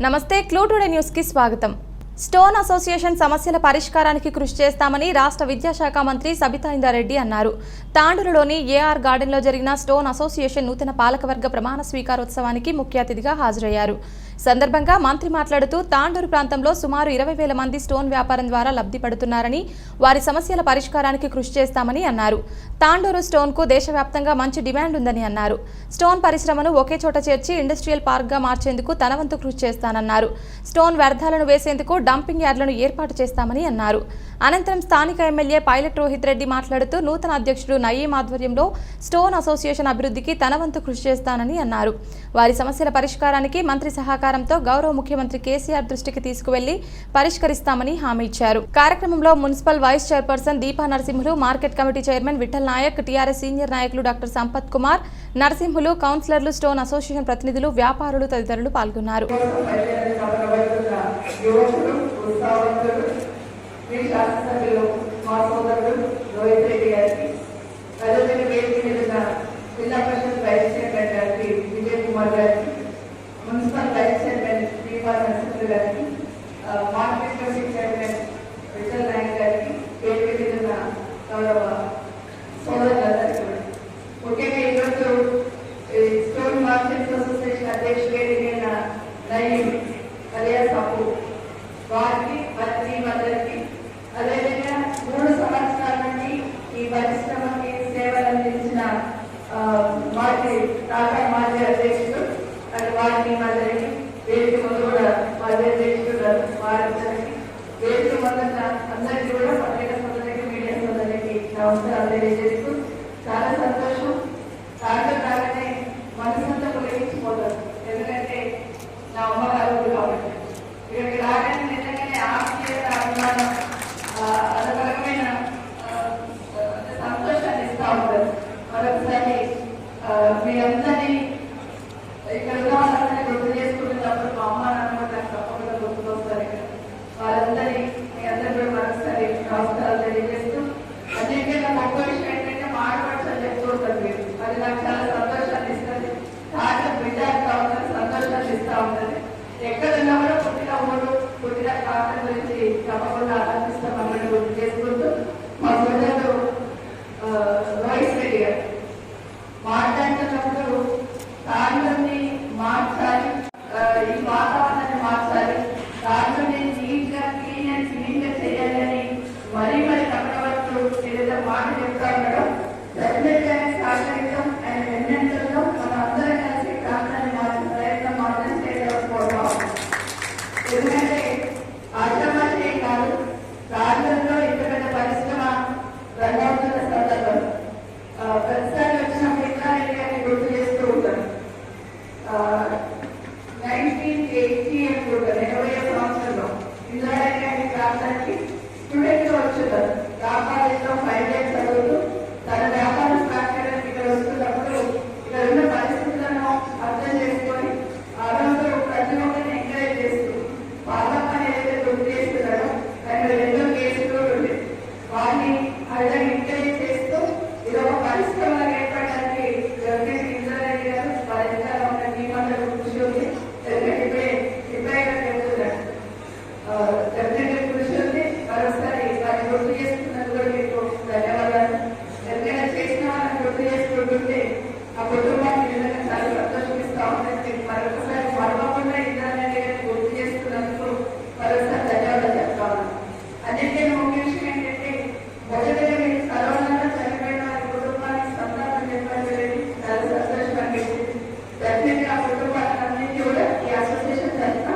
నమస్తే clue today news కి స్వాగతం। స్టోన్ అసోసియేషన్ సమస్యల పరిష్కారానికి కృషి చేస్తామని రాష్ట్ర విద్యాశాఖ మంత్రి సబితా ఇంద్రారెడ్డి అన్నారు। తాండూరులోని ఏఆర్ గార్డెన్ లో జరిగిన స్టోన్ అసోసియేషన్ నూతన పాలకవర్గ ప్రమాణ స్వీకారోత్సవానికి ముఖ్య అతిథిగా హాజరయ్యారు। సందర్భంగా మంత్రి మాట్లాడుతూ తాండూరు ప్రాంతంలో సుమారు 20,000 మంది స్టోన్ వ్యాపారం ద్వారా లబ్ధి పడుతున్నారని వారి సమస్యల పరిష్కారానికి కృషి చేస్తామని అన్నారు। తాండూరు స్టోన్ కు దేశవ్యాప్తంగా మంచి డిమాండ్ ఉందని అన్నారు। స్టోన్ పరిశ్రమను ఒకే చోట చేర్చి ఇండస్ట్రియల్ పార్క్ గా మార్చేందుకు తన వంతు కృషి చేస్తానన్నారు। స్టోన్ వ్యర్థాలను వేసేందుకు డంపింగ్ యార్డులను ఏర్పాటు చేస్తామని అన్నారు। అనంతరం స్థానిక ఎమ్మెల్యే పైలట్ రోహిత్ రెడ్డి మాట్లాడుతూ నూతన అధ్యక్షుడు నయీం ఆధ్వర్యంలో స్టోన్ అసోసియేషన్ అభివృద్ధికి తన వంతు కృషి చేస్తానని అన్నారు। వారి సమస్యల పరిష్కారానికి మంత్రి సహకారంతో గౌరవ ముఖ్యమంత్రి కేసీఆర్ దృష్టికి తీసుకువెళ్లి పరిష్కరిస్తామని హామీ ఇచ్చారు। కార్యక్రమంలో municipal vice chairperson Deepa Narasimhulu, market committee chairman Vithal Naik, TRS senior నాయకులు డాక్టర్ సంపత్ కుమార్, నరసింహులు, కౌన్సిలర్లు, స్టోన్ అసోసియేషన్ ప్రతినిధులు, వ్యాపారులు తదితరులు పాల్గొన్నారు। Municipal vice chairman Deepa Narasimhulu గారికి, market committee chairman Vithal Naik గారికి, వేదిక మీద ఉన్న గౌరవ సోదరులందరికీ ముఖ్యంగా ఈరోజు స్టోన్ మార్కెట్స్ అసోసియేషన్ అధ్యక్షుడైన నయీం అలియాస్ అప్పు వారికి అందరికీ, అదేవిధంగా 3 సంవత్సరాల నుండి ఈ పరిశ్రమకి సేవలు అందించిన మాజీ అధ్యక్షుడు వారిని అందరికీ, వేదిక ముందు కూడా మాజీ అధ్యక్షుడు వారందరికీ, వేదిక ముందున్న అందరికీ కూడా పత్రిక సోదరులకి, మీడియా సోదరులకి నమస్కారాలు తెలియజేస్తూ చాలా సంతోషం। దాంట్లో రాగానే మనసంతా పొలగించిపోతారు, ఎందుకంటే నా అమ్మగారు కాబట్టి ఇక్కడికి రాగానే నిజంగానే ఆశ్చర్య అభిమానం అదొక రకమైన సంతోషాన్ని ఇస్తూ ఉంటారు। మరొకసారి మీరందరినీ ఇక్కడ ఉన్న వాళ్ళందరినీ గుర్తు చేసుకునేటప్పుడు మా అమ్మ నాన్న నాకు తప్పకుండా గుర్తుకొస్తారు। ఇక్కడ వాళ్ళందరినీ మీ అందరూ కూడా మరొకసారి నమస్కారాలు తెలియజేస్తూ, అన్నింటికీ నాకు ఒక్క విషయం ఏంటంటే మాడపడుచు అని చెప్తూ ఉంటారు మీరు, అది నాకు చాలా సంతోషాన్ని ఇస్తుంది, చాలా విద్యార్థి ఉంటుంది, సంతోషాన్ని ఇస్తూ ఉంటుంది। ఎక్కడున్నా కూడా పుట్టిన ప్రాంతం గురించి తప్పకుండా ఆలోచిస్తాం అన్నట్టు గుర్తు చేసుకుంటూ, మా సోదరుడు రోహిత్ రెడ్డి గారు మాట్లాడుతున్నప్పుడు దాంట్లోని మార్చాలి, ఈ వాతావరణాన్ని మార్చాలి, దాంట్లోనే నీట్ గా క్లీన్ అండ్ క్లీన్ గా చేయాలని మరీ కష్టపడుతూ ఏదైతే మాట చెప్తా ఉన్నాడో డెఫినెట్ గా సహకరిస్తాం। ఆయన వెన్నెంతలో మనం అందరం కలిసి ప్రాంతాన్ని మార్చిన ప్రయత్నం మాత్రం చేయకపోవడం, ఎందుకంటే ఆశ్రమాలే కాదు రాజ్యంలో ఇంత పెద్ద పరిశ్రమ రంగవుతున్న సందర్భం ప్రతిసారి వచ్చినప్పుడు ఇంద్రారెడ్డి గారిని గుర్తు చేస్తూ ఉంటారు। 1980 అనుకుంటారు, 80వ సంవత్సరంలో ఇంద్రారెడ్డి గారి ప్రాంతానికి స్టూడెంట్ గా వచ్చున్నారు। వ్యాపారంలో 5 years చదువుతూ తన వ్యాపారం స్టార్ట్ చేయడానికి ఇక్కడ వస్తున్నప్పుడు ఇక్కడ ఉన్న పరిస్థితులను అర్థం చేసుకొని ఆ రోజు ప్రతి ఒక్కరిని ఎంకరేజ్ చేస్తూ పాలపని ఏదైతే గుర్తు చేస్తున్నాడో ఆయన 2 కేసులు ఉండేది, వారిని అలా ఎంకరేజ్ చేస్తూ ఇది ఒక పరిశ్రమ ఏర్పడడానికి ఇంద్రారెడ్డి గారు వారి ఉన్న టీమందరూ కృషి ఉంది। ఇప్పుడే చెప్తున్నాడు, డెఫినెట్గా కృషి ఉంది। మరోసారి వారిని గుర్తు చేసుకున్నందుకు కూడా మీకు ధన్యవాదాలు। ఎవరైనా చేసిన వాళ్ళని గుర్తు చేసుకుంటుంటే ఆ కుటుంబానికి నిజంగా చాలా సంతోషం ఇస్తూ ఉంటుంది। మరొకసారి మరవకుండా ఇంద్రారెడ్డి గారిని గుర్తు చేసుకున్నందుకు మరొకసారి ధన్యవాదాలు చెప్తా ఉన్నాను। అన్నింటికీ ముఖ్య విషయం ఏంటంటే మొదటిగా మీరు కరోనాలో చనిపోయిన వారి కుటుంబానికి సంతానం చెప్పలేదు, చాలా సంతోషం అనిపించింది। డెఫినెట్గా ఆ కుటుంబాలన్నింటినీ కూడా ఈ అసోసియేషన్ తరఫున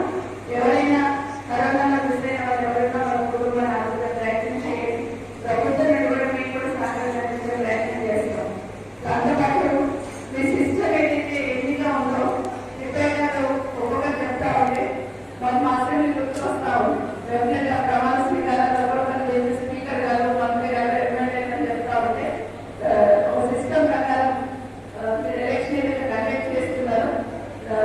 ఎవరైనా కరోనాలో మిస్సైన వాళ్ళు ఎవరైనా వాళ్ళ కుటుంబాన్ని ఆదుకునే ప్రయత్నం చేయండి। ప్రభుత్వం కూడా మేము కూడా సహకరించే ప్రయత్నం చేస్తాం। దాంతోపాటు మీ సిస్టమ్ ఏదైతే ఎన్నిగా ఉందో ఎప్పుడైనా ఒక్కొక్క చెప్తా ఉంటే వాళ్ళు మాత్రమే గుర్తు వస్తా ఉంది। డెఫినెట్గా ప్రమాణ స్వీకారాలు ఎవరు స్పీకర్ గారు, మంత్రి గారు, ఎమ్మెల్యే గారు చెప్తా ఉంటే ఒక సిస్టమ్ ప్రకారం ఎలక్షన్ ఏదైతే కండక్ట్ చేస్తున్నారో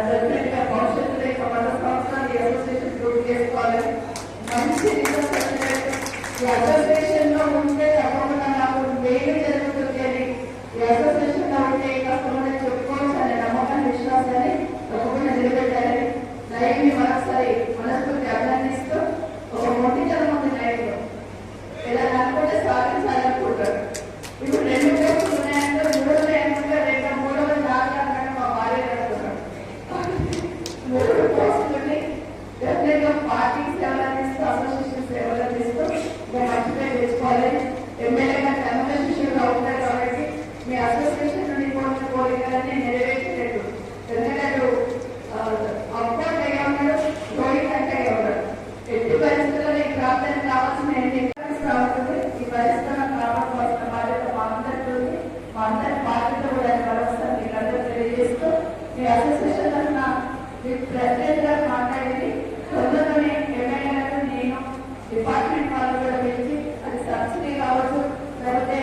డెఫినెట్గా భవిష్యత్తులో ఒక 10 సంవత్సరాలు ఈ అసోసియేషన్ పూర్తి చేసుకోవాలని మంచి ఈ అసోసియేషన్ లో ఉంటే తప్పకుండా నాకు మేలు జరుగుతుంది అని, ఈ అసోసియేషన్ లో ఉంటే కష్టమని చెప్పుకోవచ్చు అనే నమ్మకాన్ని, విశ్వాసాన్ని తప్పకుండా నిలబెట్టాలని నయీంని మరొకసారి ఇవన్నీ నెరవేర్చినట్టు ఎందుకంటే అప్పుడు అయ్యా ఉన్నాడు, రోహిత్ అంటే అయ్యా ఉన్నాడు. ఎట్టి పరిస్థితుల్లో ఈ ప్రాంతానికి కావాల్సిన ఉంటుంది. ఈ పరిస్థితులను కాపాడుకోవాల్సిన బాధ్యత మా అందరితో, మా అందరి బాధ్యత కూడా మరొకసారి మీకు అందరూ తెలియజేస్తూ, మీ అసోసియేషన్ తరఫున మీ ప్రెసిడెంట్ గారు మాట్లాడేది తొందరలోనే ఎమ్మెల్యే గారు నేను డిపార్ట్మెంట్ వాళ్ళు కూడా పిలిచి అది సబ్సిడీ కావచ్చు, లేకపోతే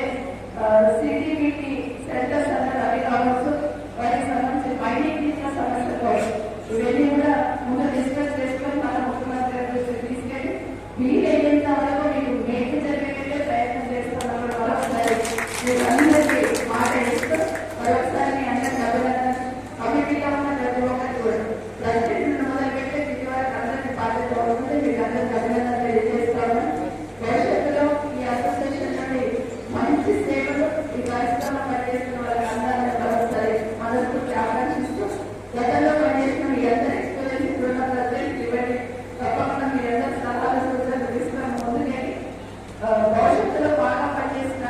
సిటీబీటీ సెంటర్స్ అన్నారు అవి కావచ్చు, వాటికి సంబంధించి మైనింగ్ తీసిన సమస్యలు కావచ్చు, ఇవన్నీ కూడా ముందు డిస్కస్ చేసుకొని మన ముఖ్యమంత్రి గారు తీసుకెళ్ళి మీరు అయ్యేంత వరకు మీకు మేలు జరిగేటట్టే ప్రయత్నం చేస్తున్నారు. మరొకసారి మీరు అందరికీ మాట ఇస్తూ మరొకసారి మీ అందరికీ అభినందన. కమిటీలో ఉన్న ప్రతి ఒక్కరికి కూడా ప్రెసిడెంట్ మొదలుపెట్టి ఇది వరకు అందరికీ బాధ్యత అవుతుంది. మీకు అందరికీ అభినందన తెలియజేస్తాను. భవిష్యత్తులో ఈ అసోసియేషన్ నుండి మంచి సేవలు ఈ పరిశ్రమ పనిచేస్తున్న వాళ్ళకి అందాలని మరొకసారి మనస్ఫూర్తి ఆకాంక్షిస్తూ, గతంలో పనిచేసిన మీ అందరి ఎక్స్పీరియన్స్ ఇప్పుడున్న ప్రెసిడెంట్ ఇవ్వండి. తప్పకుండా మీ అందరి సలహాలు సూచనలు తీసుకుని ముందుకెళ్ళి భవిష్యత్తులో బాగా పనిచేసిన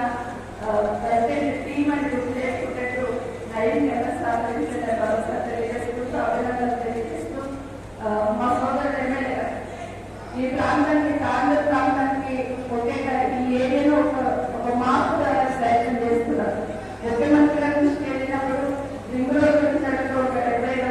ప్రెసిడెంట్ టీమ్ అని గుర్తు చేసుకున్నట్టు 9 మెంబర్స్ స్థాపించిన మరొకసారి తెలియజేసుకుంటూ అభినందనలు తెలియజేస్తూ, మా సోదరుడు ఎమ్మెల్యే గారు ఈ ప్రాంతానికి తాండూరు ప్రాంతానికి ఒకేగా ఈ ఏరియాలో ఒక మార్పు ప్రయత్నం చేస్తున్నారు. ముఖ్యమంత్రి గారి దృష్టికి వెళ్ళినప్పుడు రింగ్ రోడ్ గురించి అడుగుతూ ఉంటాడు, ఎప్పుడైనా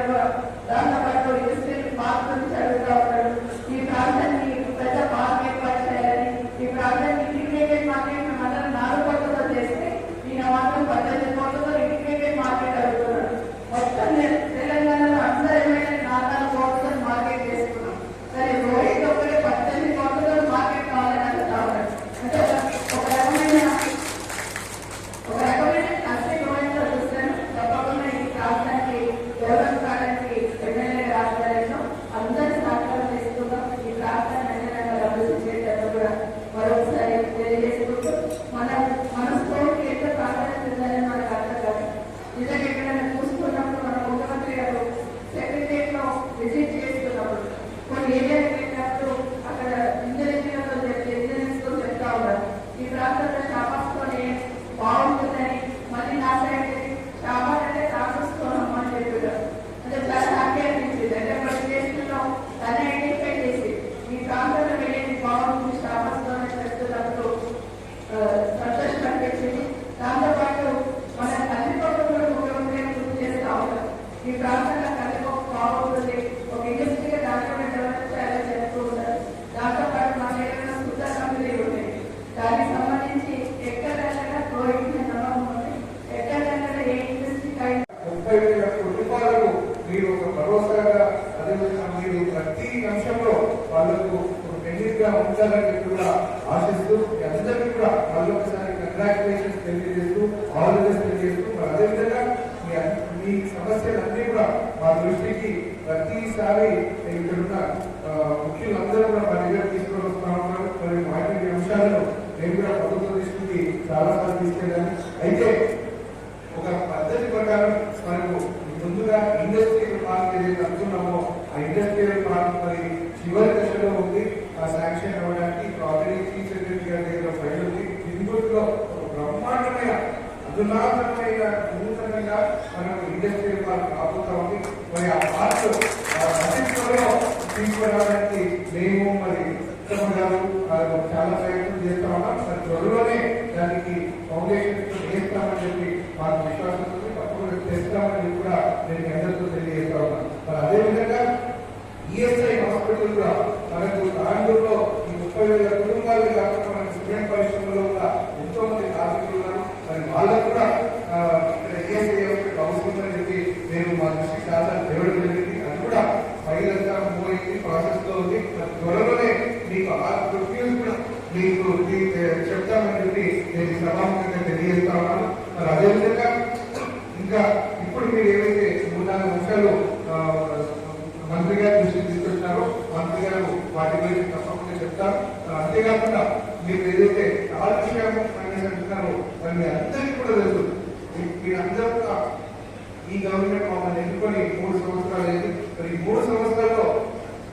దాంతో పాటు ఇండస్ట్రియల్ పార్క్ గురించి అడుగుతూ ఉంటాడు. ఈ ప్రాంతానికి పెద్ద పార్క్ ఏర్పాటు చేయాలని, ఈ ప్రాంతానికి ఇంటిగ్రేటెడ్ మార్కెట్ మనం 4 కోట్లతో చేస్తే ఈయన మాత్రం 18 కోట్లతో ఇంటిగ్రేటెడ్ మార్కెట్ అడుగుతున్నాడు. మొత్తం తెలంగాణలో అందరూ ఎమ్మెల్యే 4 కోట్లతో మార్కెట్ చేసుకున్నాం. సరే రోహిత్ ఒకటే 18 కోట్లతో మార్కెట్ కావాలని అడుగుతా ఉన్నాడు. అంటే ఒక రకమైన అసలు రోహిత్లో చూస్తాను. తప్పకుండా ఈ ప్రాంతానికి డెవలప్ కావడానికి ఎమ్మెల్యే రాష్ట్రాలలో అందరూ సహకారం తీసుకుందాం. ఈ ప్రాంతాన్ని అన్ని రకాల అభివృద్ధి చేయడం కూడా మరొకసారి తెలియజేసుకుంటూ, మన స్టోర్కి ఎంత ప్రాధాన్యత ఉందని మనకు అర్థం కాదు. నిజంగా ఎక్కడైనా చూసుకున్నప్పుడు మన ముఖ్యమంత్రి గారు సెక్రటరియట్ లో విజిట్ చేస్తున్నప్పుడు కొన్ని ఏరియాలకు వెళ్ళినప్పుడు అక్కడ ఇంజనీరింగ్స్ తో చెప్తా ఉన్నారు, ఈ ప్రాంతంలో షాపాస్తోనే బాగుంటుందని. మళ్ళీ నా సైడ్ షాపాట్ అంటే రాసుకోనమ్మా అని చెప్పారు. అంటే చాలా హ్యాపీ అనిపించింది. అంటే ప్రతి దేశంలో దాన్ని ఐడెంటిఫై చేసి ఈ ప్రాంతంలో వెళ్ళేది బాగుంటుంది షాపాస్తోనే చెప్తున్నప్పుడు సంతోషం అనిపించింది. దాంతోపాటు మన కందిపప్పు కూడా ముఖ్యమంత్రి గుర్తు చేస్తూ ఉంటారు. ఈ ప్రాంతంలో కందిపప్పు బాగుంటుంది, ఒక ఇండస్ట్రీగా దాంట్లో డెవలప్ చేయాలని చెప్తూ ఉంటారు. దాంతోపాటు మన దగ్గర సుధా కంపెనీలు ఉన్నాయి, దానికి సంబంధించి ఎక్కడెక్కడ ప్రోయించిన నమ్మకం ఉంది, ఎక్కడెక్కడ ఏ ఇండస్ట్రీ 30,000 కోట్ల రూపాయలకు మీరు ఒక భరోసాగా, అదేవిధంగా మీరు ప్రతి అంశంలో వాళ్లకు టెక్నిక్ గా ఉంచాలని చెప్పి కూడా ఆశిస్తూ, అందరికీ కూడా మళ్ళొకసారి కంగ్రాచులేషన్స్ తెలియజేస్తూ, ఆల్ ది బెస్ట్ తెలియజేస్తూ, అదేవిధంగా మీ సమస్యలన్నీ కూడా మా దృష్టికి ప్రతిసారి ఇక్కడున్న ముఖ్యులందరూ కూడా మా దగ్గర తీసుకొని వస్తూ ఉన్నారు. మరి వాటి అంశాలను నేను కూడా ప్రభుత్వం దృష్టికి చాలాసార్లు తీసుకెళ్ళాను. అయితే ఒక పద్ధతి ప్రకారం మనకు ముందుగా ఇండస్ట్రియల్ పార్క్ ఏదైతే అనుకున్నామో ఆ ఇండస్ట్రియల్ పార్క్ మరి చివరి దశలో ఉంది. ఆ శాంక్షన్ అవ్వడానికి ఆల్రెడీ చీఫ్ సెక్రటరీ గారి దగ్గర ఫైల్ ఉంది. ఇందులో బ్రహ్మాండమైన అధునాతనమైన నూతనంగా మనకు ఇండస్ట్రియల్ పార్క్ రాబోతా ఉంది. మరి ఆ పార్క్ అతిత్వంలో తీసుకురావడానికి మేము మరి ఉత్తమ గారు చాలా ప్రయత్నం చేస్తా ఉన్నాం. మరి త్వరలోనే దానికి ఫౌండేషన్ వేస్తామని చెప్పి మాకు విశ్వాసం ఉంది. తప్పకుండా చేస్తామని కూడా నేను అందరితో తెలియజేస్తా ఉన్నాను. మరి అదేవిధంగా ఈఎస్ఐ హాస్పిటల్ కూడా మనకు తాండూరులో ఈ 30,000 కుటుంబాలు కాకుండా మనకు సిమెంట్ పరిశ్రమలో కూడా ఎంతో మంది కార్మికులు ఉన్నారు. మరి వాళ్ళకు కూడా ఇక్కడ ఈఎస్ఐ అవసరం అని చెప్పి నేను మా దృష్టికి చాలా తేవడం జరిగింది. అది కూడా ఫైల్ అంతా మూవ్ అయింది, ప్రాసెస్ లో ఉంది. త్వరలోనే మీకు ఆ ప్రొడ్యూస్ కూడా మీకు చెప్తామని చెప్పి నేను సభాముఖంగా తెలియజేస్తా ఉన్నాను. మరి అదేవిధంగా ఇంకా ఇప్పుడు మీరు ఏవైతే 3-4 అంశాలు మంత్రి గారి దృష్టికి తీసుకొచ్చినారో మంత్రి గారు వాటి గురించి తప్పకుండా చెప్తారు. అంతేకాకుండా మీరు ఏదైతే కాలుష్యం అనేది అంటున్నారో మరి మీ అందరికీ కూడా తెలుసు. మీరందరూ కూడా ఈ గవర్నమెంట్ మమ్మల్ని ఎన్నుకొని 3 సంవత్సరాలు అయింది. మరి 3 సంవత్సరాల్లో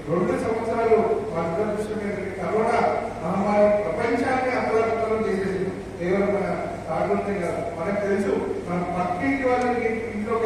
2 సంవత్సరాలు మా దురదృష్టం ఏంటంటే కరోనా మహమ్మారి ప్రపంచాన్ని అతలాకుతలం చేసేసింది. కేవలం మన తాగుంటే కదా మనకు తెలుసు. మన పక్కింటి వాళ్ళకి ఇంట్లోకి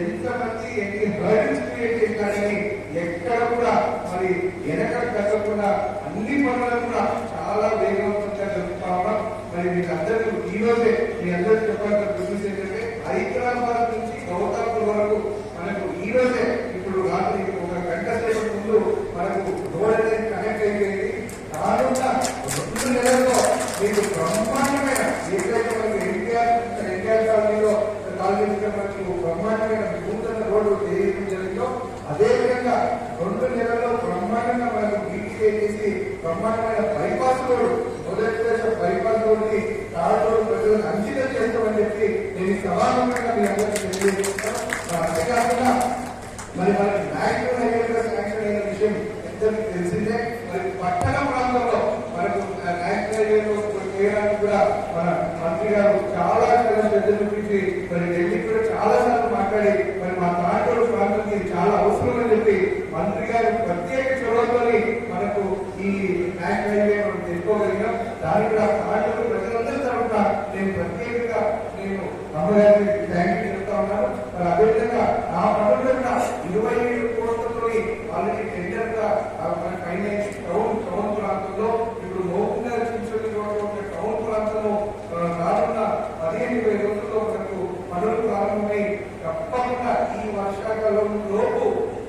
ఎంతమంది ఎన్ని హర్డిల్స్ క్రియేట్ చేసినాడని ఎక్కడ కూడా మరి వెనక తగ్గకుండా అన్ని పనులను కూడా చాలా వేగవంతంగా జరుగుతా ఉన్నాం. మరి మీకు అందరూ ఈ రోజే మీ అందరూ చెప్పాల్సిన బిజినెస్ ఏంటంటే హైదరాబాద్ నుంచి గౌతాపూర్ వరకు మనకు ఈ రోజే ఇప్పుడు రాత్రి ఒక గంట సేపటి ముందు మనకు రోడ్ అనేది కనెక్ట్ అయిపోయింది. రానున్న 2 నెలల్లో మీకు బ్రహ్మాండమైన ఏదైతే మనకు ఎన్టీఆర్ కాలనీలో మనకు బ్రహ్మాండమైన నూతన రోడ్డు వేయడం జరిగిందో అదేవిధంగా 2 నెలల్లో బ్రహ్మాండంగా మనకు బీటీఏ చేసి బ్రహ్మాండమైన బైపాస్ రోడ్డు మొదటి దశ బైపాస్ రోడ్డుని తాడు రోడ్డు ప్రజలను అంకితం చేస్తామని చెప్పి నేను సమానంగా మీ అందరికీ తెలియజేస్తున్నాను. అంతేకాకుండా మరి మనకి నేషనల్ హైవేగా శాంక్షన్ అయిన విషయం అందరికీ తెలిసిందే. మరి పట్టణ ప్రాంతంలో మనకు నేషనల్ హైవేలో చేయడానికి కూడా మన మంత్రి గారు చాలా శ్రద్ధ చూపించి మరి ఢిల్లీ కూడా చాలా సార్లు మాట్లాడి మరి మా తాండూరు ప్రాంతానికి చాలా అవసరం అని చెప్పి మంత్రి గారు ప్రత్యేక చొరవతోని మనకు ఈ నేషనల్ హైవే మనం తెచ్చుకోగలిగాం. దానికి కూడా తాండూరు ప్రజలందరి తరఫున నేను ప్రత్యేకంగా నేను అమ్మగారికి థ్యాంక్ యూ చెప్తా ఉన్నాను. మరి అదేవిధంగా ఆ పనులు 27 కోట్లతో ఆల్రెడీ టెండర్ గా ఫైనాన్స్ టౌన్ ప్రాంతంలో ఇప్పుడు మోపునగర్ టౌన్ ప్రాంతంలో రానున్న 15-20 రోజుల్లో మనకు పనులు ప్రారంభమై తప్పకుండా ఈ వర్షాకాలం లోపు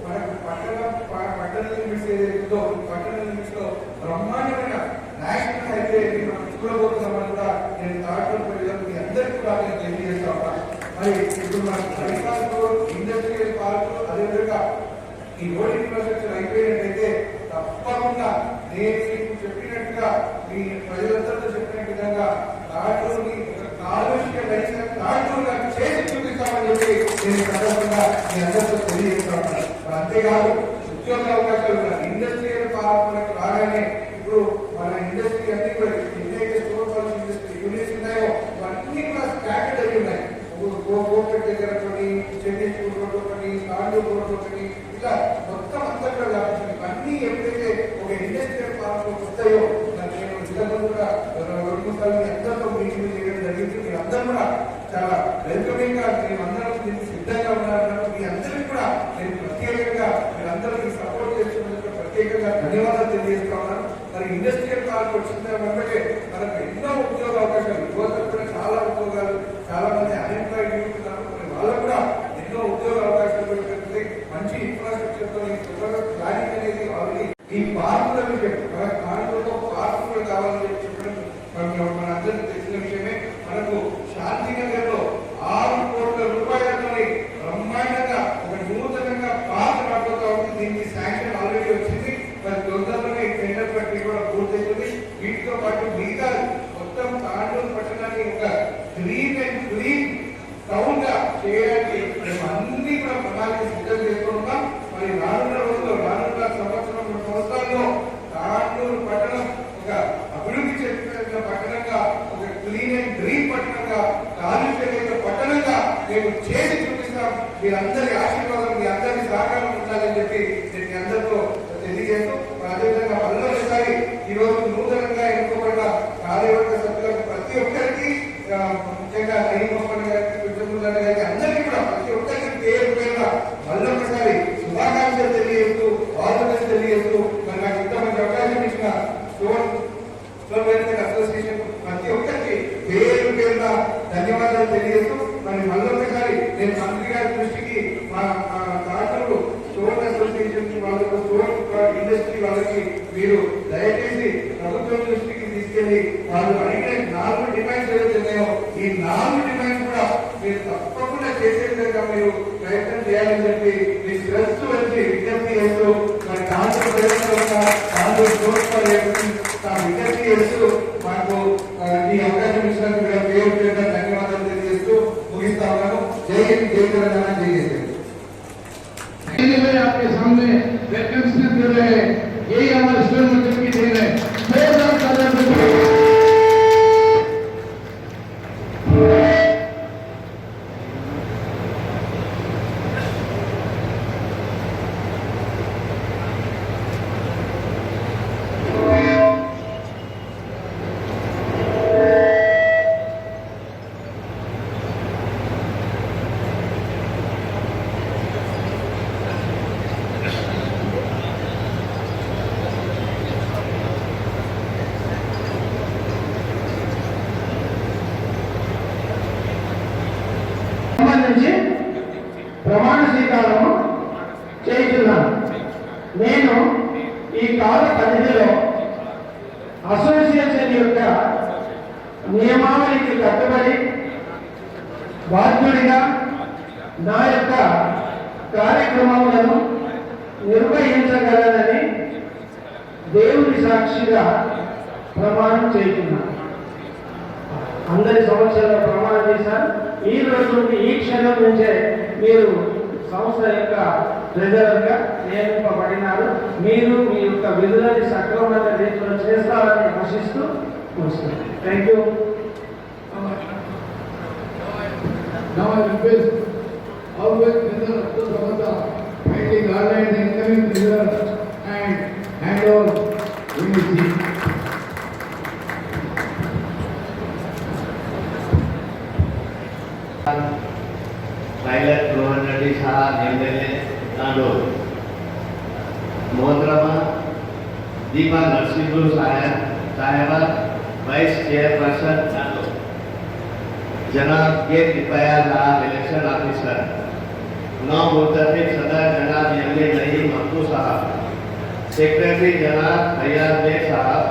మనకు పట్టణ లిమిట్స్ ఏదైతుందో పట్టణ లిమిట్స్ లో బ్రహ్మాండమైన నేషనల్ హైవే మనం చూడబోతున్నామని కూడా నేను తాటూరు ప్రజలకు అందరికీ కూడా నేను తెలియజేస్తా ఉన్నాను. మరి ఇప్పుడు మనకు బైపాస్ రోడ్, ఇండస్ట్రియల్ పార్క్, అదేవిధంగా ఈ రోడ్ ఇన్ఫ్రాస్ట్రక్చర్ అయిపోయినట్టయితే తప్పకుండా నేను మీకు చెప్పినట్టుగా మీ ప్రజలందరితో చెప్పిన విధంగా తాటూరుని కాలుష్య రహిత తాటూరుగా చేసి చూపిస్తామని చెప్పి నేను సందర్భంగా మీ అందరితో తెలియజేస్తాను. అంతేకాదు ఉద్యోగ అవకాశాలు ఉన్నాయి. ఇండస్ట్రియల్ పార్క్ మనకు రాగానే ఇప్పుడు మన ఇండస్ట్రీ అన్ని కూడా ఏదైతే సూపర్ ఇండస్ట్రీ యూనిట్స్ ఉన్నాయో అవన్నీ కూడా స్టాండర్డ్ అయి ఉన్నాయి. గోపేట దగ్గర ఒకటి, చెన్నై రోడ్ ఒకటి, తాండూరు రోడ్ ఒకటి, ఇలా మొత్తం అంతా కూడా వ్యాపించింది. అన్ని ఎప్పుడైతే ఒక ఇండస్ట్రియల్ పార్క్ వస్తాయో నేను జిల్లాలో కూడా 2-3 సార్లు అందరితో మీటింగ్ చేయడం జరిగింది. మీరు అందరూ కూడా చాలా వెల్కమింగ్ గా మేము అందరం దీనికి సిద్ధంగా ఉన్నారన్నారు. మీ అందరికీ కూడా నేను ప్రత్యేకంగా మీరందరూ సపోర్ట్ చేస్తున్నందుకు ప్రత్యేకంగా ధన్యవాదాలు తెలియజేస్తా ఉన్నాను. మరి ఇండస్ట్రియల్ పార్క్ వచ్చిన వెంబడే మనకు ఎన్నో ఉద్యోగ అవకాశాలు, యువతకు కూడా చాలా ఉద్యోగాలు, చాలా మంది అన్ఎంప్లాయిడ్ యూత్ ఉన్నారు. వాళ్ళకు కూడా ఎన్నో ఉద్యోగ అవకాశాలు పెరుగుతుంది. మంచి ఇన్ఫ్రాస్ట్రక్చర్ తో ప్లానింగ్ అనేది ఆల్రెడీ ఈ పార్కుల విషయం మన కాలంలో పార్కులు కావాలని చెప్పడం మన అందరికీ తెలిసిన విషయమే. మనకు శాంతినగర్ లో 6 కోట్ల రూపాయలతో బ్రహ్మాండంగా ఒక నూతనంగా పార్క్ రాబోతా ఉంది. దీనికి శాంక్షన్ ఆల్రెడీ వచ్చింది. మరి తొందరలోనే టెండర్ ప్రక్రియ కూడా పూర్తవుతుంది. వీటితో పాటు మిగతా మొత్తం తాండూరు పట్టణాన్ని ఒక గ్రీన్ అండ్ క్లీన్ టౌన్ గా చేయడానికి మేము అన్ని కూడా ప్రణాళిక సిద్ధం చేసుకుంటున్నాం. మరి రానున్న రోజుల్లో రానున్న సంవత్సరాల్లో తాండూరు పట్టణం ఒక అభివృద్ధి చెందిన పట్టణంగా, ఒక క్లీన్ అండ్ గ్రీన్ పట్టణంగా, కాలుష్య పట్టణంగా మేము చేసి చూపిస్తాం. మీరందరి ఆశీర్వాదం, మీ అందరి సహకారం ఉండాలని చెప్పి నేను మీ అందరితో తెలియజేస్తూ, అదేవిధంగా మళ్ళొకసారి ఈ రోజు నూతనంగా ఎన్నుకోబడిన కార్యవర్గ సభ్యులకు ప్రతి ఒక్కరికి ముఖ్యంగా నయీమోహన్ గారికి, విజయముల్లా గారికి అందరికీ కూడా ప్రతి ఒక్కరికి పేరు పేరున మళ్ళొకసారి శుభాకాంక్షలు తెలియజేస్తూ, ఆలోచన తెలియజేస్తూ, మరి నాకు ఇంతమంది అవకాశం ఇచ్చిన స్టోన్ వెల్ఫేర్ అసోసియేషన్ ప్రతి ఒక్కరికి పేరు పేరున ధన్యవాదాలు తెలియజేస్తూ, మరి మళ్ళొకసారి నేను మంత్రి గారి దృష్టికి మా తాటూరు స్టోన్ అసోసియేషన్ వాళ్ళకు, స్టోన్ ఇండస్ట్రీ వాళ్ళకి మీరు దయచేసి ప్రభుత్వం దృష్టికి తీసుకెళ్లి వాళ్ళు అడిగిన 4 డిమాండ్స్ ఏదైతున్నాయో ఈ 4 డిమాండ్స్ కూడా మీరు తప్పకుండా చేసే విధంగా మీరు ప్రయత్నం చేయాలని చెప్పి మీ శ్రద్ధ వచ్చి విజ్ఞప్తి చేస్తూ, మరి తాండూరు విజ్ఞప్తి చేస్తూ మాకు ఈ అవకాశం ఇచ్చినందుకు పేరు పేరుగా ధన్యవాదాలు తెలియజేస్తూ ముగిస్తా ఉన్నాను. జై హింద్, జై తెలంగాణ, జై హింద్. आपके सामने वैकेंसी दे रहे हैं, यही हमारे स्टूडेंट की दे रहे हैं। స్వీకారం చేస్తున్నాను. నేను ఈ కాల పరిధిలో అసోసియేషన్ యొక్క నియమావళికి కట్టుబడి బాధ్యుడిగా నా యొక్క కార్యక్రమాలను నిర్వహించగలనని దేవుని సాక్షిగా ప్రమాణం చేస్తున్నాను. అందరి సమక్షంలో ప్రమాణం చేశారు. ఈ రోజు నుండి ఈ క్షణం నుంచే మీరు సంస్థ యొక్క ట్రెజరర్గా నియమింపబడినారు. మీరు మీ యొక్క విధులని సక్రమంగా రీతిలో చేస్తారని ఆశిస్తూ ముగిస్తున్నాను. Thank you. Now I request always Treasurer Abdul Samad kindly guide the incoming treasurer and hand over in his seat. Pilot Rohan Reddy साहब एमएलए तांडोर, मोहतरमा दीपा नरसिंह साहेबा वाइस चेयरपर्सन तांडोर, जनाब के कृपया साहब इलेक्शन ऑफिसर, नौ मुतफिक सदर जनाब एमए नईम मक्तू साहब, सेक्रेटरी जनाब फैयाज बेग साहब,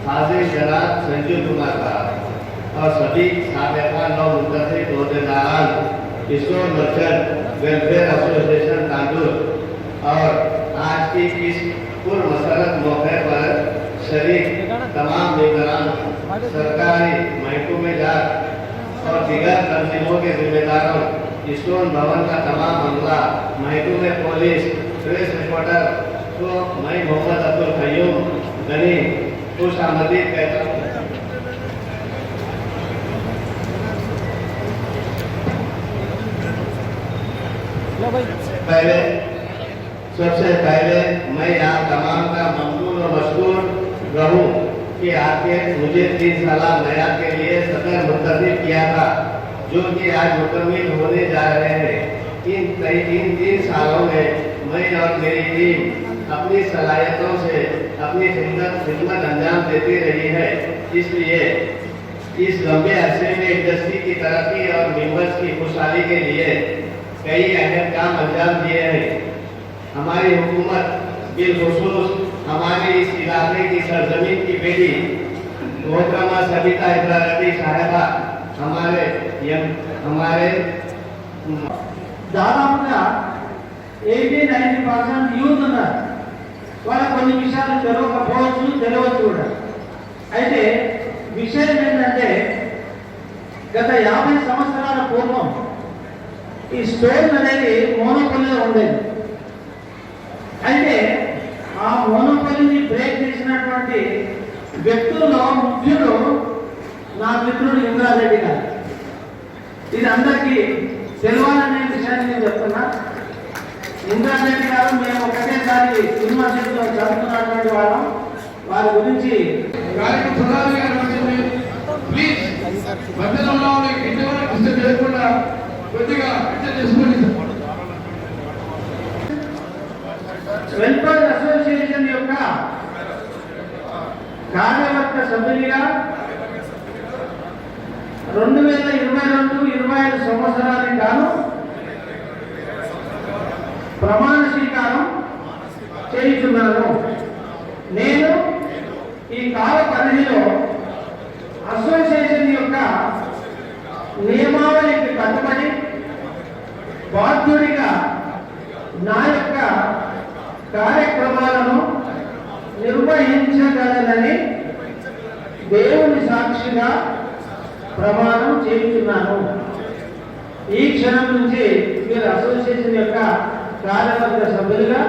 हाजिर जनाब संजीव कुमार साहब और सभी साबिका नौ मुतफिक अहदेदारान store merchant welfare association Tandur और आज की इस पूर्व मसरत मौके पर शरीक तमाम मेंबरान, सरकारी महकूमेदार और दीगर तंजीमों के जिम्मेदारों, स्टोन भवन का तमाम अमला, महकूमे पुलिस, प्रेस रिपोर्टर को मैं मोहम्मद अब्दुल खयूम गनी खुश आमदीद कहता हूँ। सबसे पहले मैं यहाँ तमाम का ममनून और मशकूर रहूं कि आपने मुझे 3 साल नया के लिए सदर मुंतखब किया था, जो कि आज मुकम्मल होने जा रहे हैं। इन 3 सालों में मैं और मेरी टीम अपनी सलाहियतों से अपनी खिदमत अंजाम देती रही है। इसलिए इस लंबे अरसे में इंडस्ट्री की तरक्की और मेंबर्स की खुशहाली के लिए कई अहम काम अंजाम दिए हैं। हमारी हुकूमत बिलखुसूस हमारे इस इलाके की सरजमीन की बेटी मोहतरमा सबिता रेड्डी साहिबा हमारे దాదాపుగా 80-90% యూత్ ఉన్నారు. వాళ్ళ కొన్ని విషయాలు తెలియకపోవచ్చు, తెలియవచ్చు కూడా. అయితే విషయం ఏంటంటే గత 50 సంవత్సరాల పూర్వం ఈ స్టోన్ అనేది మోనోపొలిలో ఉండేది. అయితే ఆ మోనోపొలిని బ్రేక్ చేసినటువంటి వ్యక్తుల్లో ముఖ్యుడు నా మిత్రుడు ఇంద్రారెడ్డి గారు. ఇది అందరికీ తెలవాలనే విషయాన్ని నేను చెప్తున్నా. ఇంద్రారెడ్డి గారు మేము ఒకటేసారి యూనివర్సిటీలో చదువుతున్నటువంటి వాళ్ళం. వారి గురించి కార్యక్రమం చూడాలి అనిపించింది. ప్లీజ్ మధ్యలో ఉన్న వాళ్ళకి ఇంతవరకు డిస్టర్బ్ చేయకుండా కొద్దిగా అడ్జస్ట్ చేసుకోండి. వెల్ఫేర్ అసోసియేషన్ యొక్క కార్యవర్గ సభ్యునిగా 2022-25 సంవత్సరానికి గాను ప్రమాణ స్వీకారం చేయించున్నాను. నేను ఈ కాల పరిధిలో అసోసియేషన్ యొక్క నియమావళికి కట్టుబడి బాధ్యుడిగా నా యొక్క కార్యక్రమాలను నిర్వహించగలనని దేవుని సాక్షిగా ప్రమాణం చేస్తున్నాను. ఈ క్షణం నుంచి మీరు అసోసియేషన్ యొక్క కార్యవర్గ సభ్యులుగా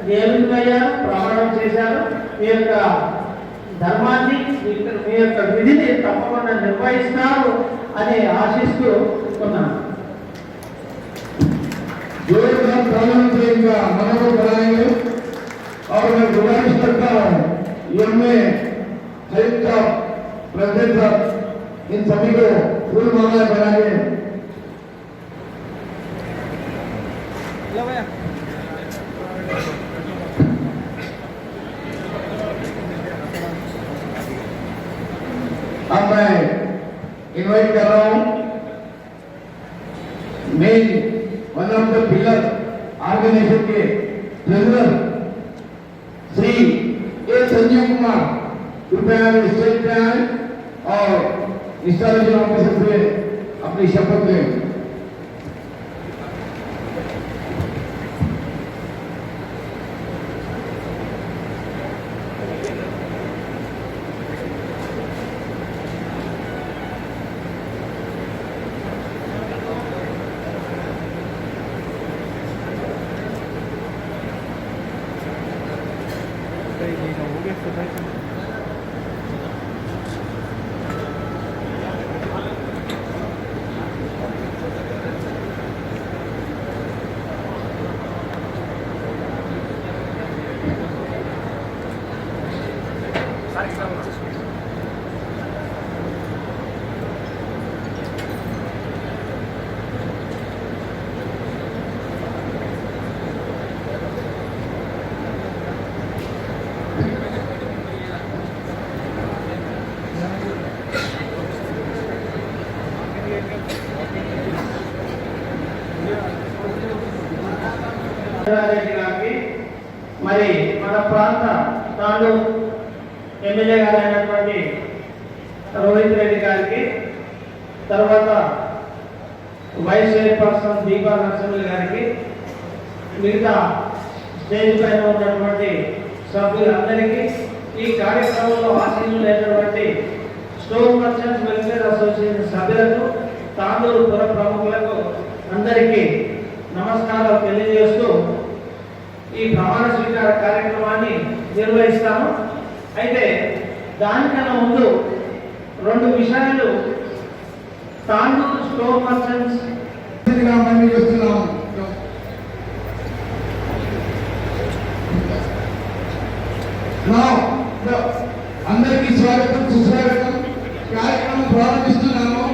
నియమితులయ్యారు, ప్రమాణం చేశారు. మీ యొక్క ధర్మాన్ని, మీ యొక్క విధిని తప్పకుండా నిర్వహిస్తారు అని ఆశిస్తూ ఉన్నాను. जोरदार तालियों से इनका मनोबल बढ़ाएंगे और मैं गुजारिश करता हूँ एमए सईद साहब, प्रेसिडेंट साहब, इन सभी को फूल माला बनाइए। अब मैं इनवाइट कर रहा हूँ main one of the builder organisation के ट्रेजरर श्री ए संजीव कुमार कृपया स्टेज पे आए और इंस्टॉलेशन ऑफिसर से अपनी शपथ लें। రెడ్డి గారికి మరి మన ప్రాంత తాను ఎమ్మెల్యే గారైనటువంటి రోహిత్ రెడ్డి గారికి, తర్వాత వైస్ చైర్పర్సన్ దీపా నరసింహులు గారికి, మిగతా స్టేజ్ పైన ఉన్నటువంటి సభ్యులందరికీ, ఈ కార్యక్రమంలో ఆశీనులైనటువంటి స్టోన్ మర్చెంట్స్ వెల్ఫేర్ అసోసియేషన్ సభ్యులకు, తాండూరు పుర ప్రముఖులకు అందరికీ నమస్కారాలు తెలియజేస్తూ ఈ ప్రమాణ స్వీకార కార్యక్రమాన్ని నిర్వహిస్తాము. అయితే దానికన్నా ముందు రెండు విషయాలు తాండూరు స్టోర్ మర్చెంట్స్ అందరికీ స్వాగతం, సుస్వాగతం. కార్యక్రమం ప్రారంభిస్తున్నాము.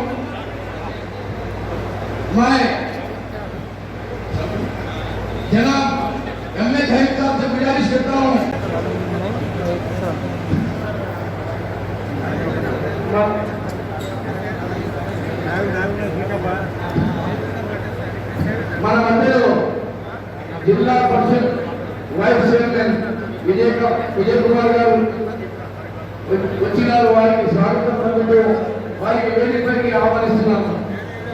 जनाब एमए साहिब साहब से गुजारिश करता हूँ మన మధ్యలో జిల్లా పరిషత్ వైస్ చైర్మన్ విజయ్ కుమార్ గారు వచ్చినారు. వారికి స్వాగతం పలుకుతూ వారికి వేదికపైకి ఆహ్వానిస్తున్నాము.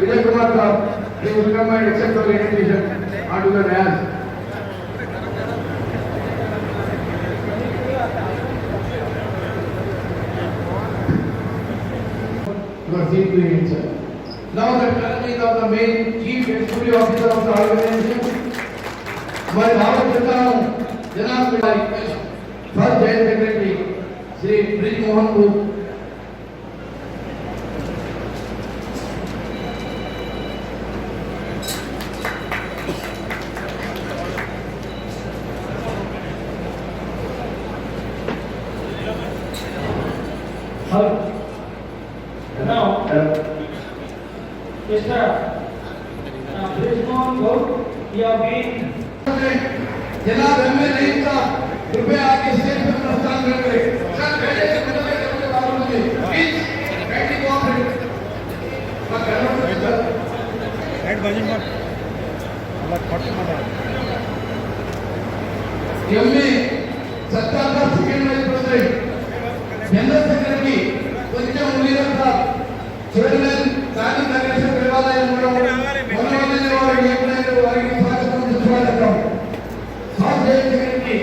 Vijay Kumar sir, please come and accept the invitation onto the dais. Now the turning of the main chief executive officer of the organization, मैं दावत देता हूँ जनाब first joint secretary Shri bridge Mohan गुप्त, Now, Mr. Bridgemohn Gold, you have been. जनाब MA नहीं था, कृपया आगे स्टेज पर प्रस्थान करें। सर पहले से मुझे बाबू जी प्लीज बैठिए कोऑपरेट मत करो सर राइट बजन मत अलग फट मत एमए सत्ताधार second vice president general secretary కొంచెం లీడర్ సార్ చైర్మన్ దాని నగరేశ దేవాలయం మనోహరమైన వారి ఎప్పుడైనా వారికి స్వాగతం సుస్వాగతం. First joint secretary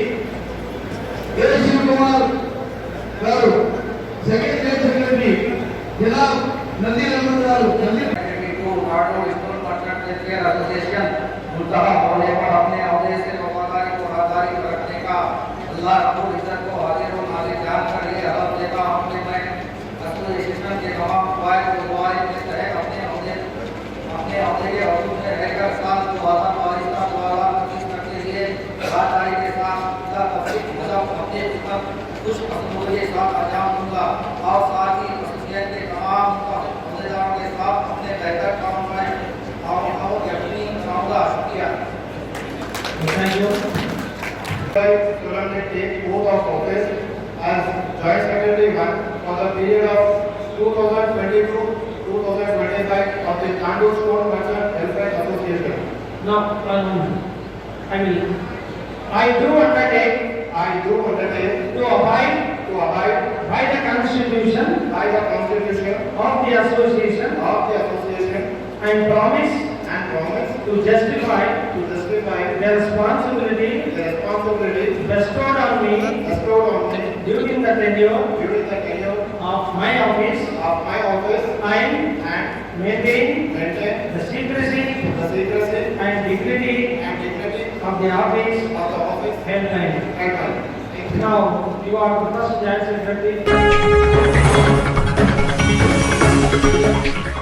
A Shiva Kumar గారు, సెకండ్ జైన్ సెక్రటరీ జనాబ్ నంది రమన్ గారు. एसोसिएशन मुल्तहा होने पर अपने अहदे से वफादारी को आजारी रखने का अल्लाह रब्बुल इज्जत को हाजिर और नाज़िर जानकर ये हलफ देता हूं कि मैं एसोसिएशन के तमाम फायद और दुआएं के तहत अपने अहदे के हसूल में रहकर साल को वादा वारिसा द्वारा नतीजा के लिए ईमानदारी के साथ अपने ऊपर खुश असलूरी के साथ अंजाम दूंगा और साथ ही एसोसिएशन के तमाम अहदेदारों के साथ अपने बेहतर काम में और यकीनी बनाऊंगा। शुक्रिया। Thank you. solemnly take oath of office as Joint Secretary 1 for the period of 2020 to 2025 of the Tandoor Stone Merchant Welfare Association. Now, I do undertake to abide by the Constitution of the Association and promise to justify the responsibility bestowed on me during the tenure of my office and maintain the secrecy and dignity of the office held by me. Now, you are the first Joint Secretary.